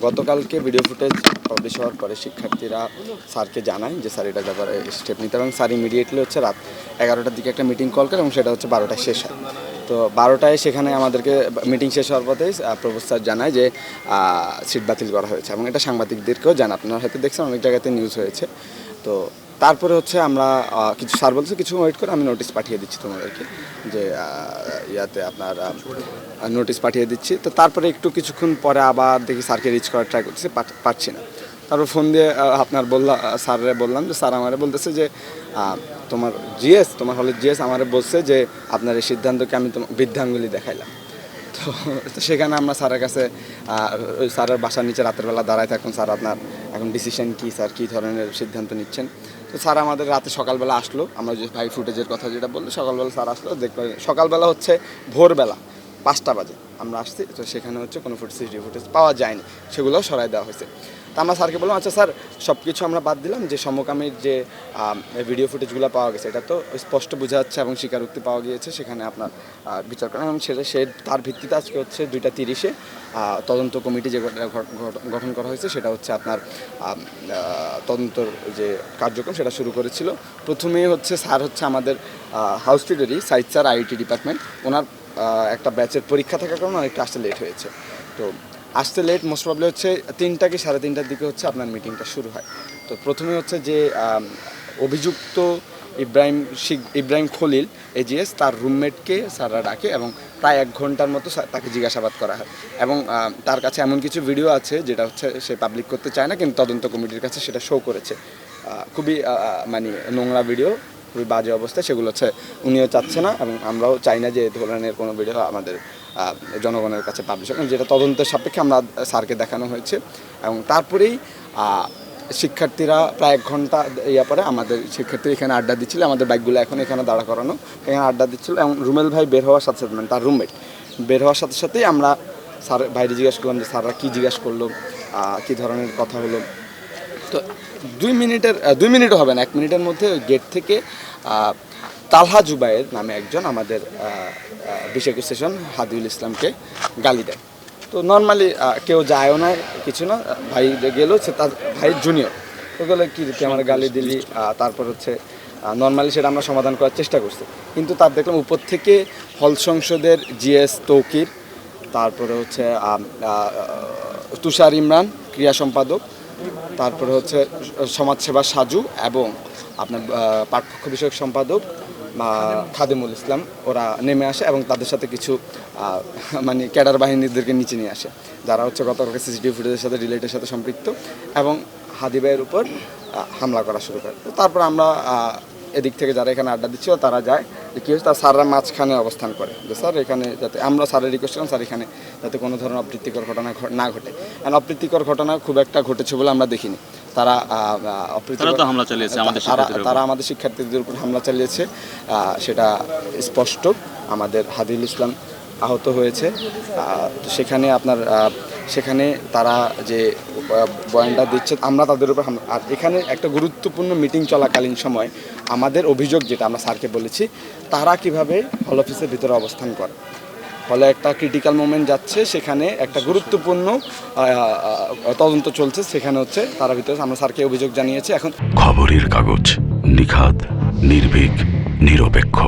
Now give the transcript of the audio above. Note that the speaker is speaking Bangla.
গতকালকে ভিডিও ফুটেজ পাবলিশ হওয়ার পরে শিক্ষার্থীরা স্যারকে জানায় যে স্যার এটার ব্যাপারে স্টেপ নিতে, এবং স্যার ইমিডিয়েটলি হচ্ছে রাত 11টার দিকে একটা মিটিং কল করে এবং সেটা হচ্ছে 12টায় শেষ হয়। তো 12টায় সেখানে আমাদেরকে মিটিং শেষ হওয়ার পথেই প্রফেসর স্যার জানায় যে সিট বাতিল করা হয়েছে, এবং এটা সাংবাদিকদেরকেও জানা, আপনারা হয়তো দেখছেন অনেক জায়গাতে নিউজ হয়েছে। তো তারপরে হচ্ছে আমরা কিছু স্যার বলছে কিছু ওয়েট করে আমি নোটিশ পাঠিয়ে দিচ্ছি তোমাদেরকে, যে ইয়াতে আপনার নোটিশ পাঠিয়ে দিচ্ছি। তো তারপরে কিছুক্ষণ পরে আবার দেখি স্যারকে রিচ করার ট্রাই করতেছি, পারছি না। তারপর ফোন দিয়ে আপনার স্যারে বললাম যে স্যার আমারে বলতেছে যে তোমার হলের জিএস আমারে বলছে যে আপনার এই সিদ্ধান্তকে আমি বৃদ্ধাঙ্গুলি দেখাইলাম। তো সেখানে আমরা স্যারের কাছে ওই স্যারের বাসার নিচে রাতের বেলা দাঁড়ায় থাকুন, স্যার আপনার এখন ডিসিশন কী, স্যার কী ধরনের সিদ্ধান্ত নিচ্ছেন। তো স্যার আমাদের সকালবেলা আসলো, আমরা যে ভাই ফুটেজের কথা যেটা বললো, সকালবেলা স্যার আসলো, সকালবেলা হচ্ছে ভোরবেলা 5টা বাজে আমরা আসছি। তো সেখানে হচ্ছে কোনো ভিডিও ফুটেজ পাওয়া যায়নি, সেগুলোও সরাই দেওয়া হয়েছে। তা আমরা স্যারকে বললাম আচ্ছা স্যার সব কিছু আমরা বাদ দিলাম, যে সমকামীর যে ভিডিও ফুটেজগুলো পাওয়া গেছে এটা তো স্পষ্ট বোঝা যাচ্ছে এবং স্বীকারোক্তি পাওয়া গিয়েছে, সেখানে আপনার বিচার করেন, এবং তার ভিত্তিতে আজকে হচ্ছে 2:30-এ তদন্ত কমিটি যে গঠন করা হয়েছে সেটা হচ্ছে আপনার তদন্তর যে কার্যক্রম সেটা শুরু করেছিল। প্রথমেই হচ্ছে স্যার হচ্ছে আমাদের house tutory side sir IT department, ওনার একটা ব্যাচের পরীক্ষা থাকার কারণে অনেকটা আসতে লেট হয়েছে। তো আসতে লেট মোস্ট প্রবলি হচ্ছে 3টা কি 3:30টার দিকে হচ্ছে আপনার মিটিংটা শুরু হয়। তো প্রথমে হচ্ছে যে অভিযুক্ত ইব্রাহিম খলিল এজিএস তার রুমমেটকে স্যাররা ডাকে এবং প্রায় 1 ঘন্টার মতো তাকে জিজ্ঞাসাবাদ করা হয়, এবং তার কাছে এমন কিছু ভিডিও আছে যেটা হচ্ছে সে পাবলিক করতে চায় না, কিন্তু তদন্ত কমিটির কাছে সেটা শো করেছে। খুবই মানে নোংরা ভিডিও, খুবই বাজে অবস্থায়, সেগুলো হচ্ছে উনিও চাচ্ছে না এবং আমরাও চাই না যে এই ধরনের কোনো ভিডিও আমাদের জনগণের কাছে পাবলিশ হয়, যেটা তদন্তের সাপেক্ষে আমরা স্যারকে দেখানো হয়েছে। এবং তারপরেই শিক্ষার্থীরা প্রায় 1 ঘন্টা পরে আমাদের শিক্ষার্থী এখানে আড্ডা দিচ্ছিল, আমাদের বাইকগুলো এখন এখানে দাঁড়া করানো, এখানে আড্ডা দিচ্ছিল, এবং রুমেল ভাই বের হওয়ার সাথে সাথে, মানে তার রুমমেট বের হওয়ার সাথে সাথেই আমরা স্যার বাইরে জিজ্ঞাসা করলাম যে স্যাররা কী জিজ্ঞাসা করলো, কী ধরনের কথা হলো। তো 2 মিনিটও হবে না, 1 মিনিটের মধ্যে ওই গেট থেকে তালহা জুবাইর নামে একজন আমাদের 20-21 সেশন হাদিউল ইসলামকে গালি দেয়। তো নর্মালি কেউ যায়ও না, কিছু না, ভাই গেলেও সে তার ভাইয়ের জুনিয়র, তো গেলে কি আমার গালি দিলি, তারপর হচ্ছে নর্মালি সেটা আমরা সমাধান করার চেষ্টা করছি, কিন্তু তার দেখলাম উপর থেকে হল সংসদের জিএস তৌকির, তারপরে হচ্ছে তুষার ইমরান ক্রীড়া সম্পাদক, তারপরে হচ্ছে সমাজসেবা সাজু এবং আপনার পাঠ্যক্ষ বিষয়ক সম্পাদক খাদিমুল ইসলাম, ওরা নেমে আসে এবং তাদের সাথে কিছু মানে ক্যাডার বাহিনীদেরকে নিচে নিয়ে আসে, যারা হচ্ছে গতকালকে সিসিটিভি ফুটেজের সাথে রিলেটের সাথে সম্পৃক্ত, এবং হাদি ভাইয়ের উপর হামলা করা শুরু করে। তারপর আমরা এদিক থেকে যারা এখানে আড্ডা দিচ্ছিল তারা যায়, যে কী হচ্ছে, তার স্যাররা মাঝখানে অবস্থান করে, যে স্যার এখানে যাতে আমরা স্যারের রিকোয়েস্ট করলাম স্যার এখানে যাতে কোনো ধরনের অপ্রীতিকর ঘটনা না ঘটে, কারণ অপ্রীতিকর ঘটনা খুব একটা ঘটেছে বলে আমরা দেখিনি। তারা আমাদের শিক্ষার্থীদের উপর হামলা চালিয়েছে, সেটা স্পষ্ট। আমাদের হাদিউল ইসলাম আহত হয়েছে। তো সেখানে তারা যে বয়ানটা দিচ্ছে, আমরা তাদের উপর হামলা, আর এখানে একটা গুরুত্বপূর্ণ মিটিং চলাকালীন সময় আমাদের অভিযোগ যেটা আমরা স্যারকে বলেছি, তারা কিভাবে হল অফিসের ভিতরে অবস্থান করে, ফলে একটা ক্রিটিক্যাল মোমেন্ট যাচ্ছে, সেখানে একটা গুরুত্বপূর্ণ তদন্ত চলছে, সেখানে হচ্ছে তারা ভিতরে আমরা স্যারকে অভিযোগ জানিয়েছি। এখন খবরের কাগজ, নিখাদ, নির্ভীক, নিরপেক্ষ।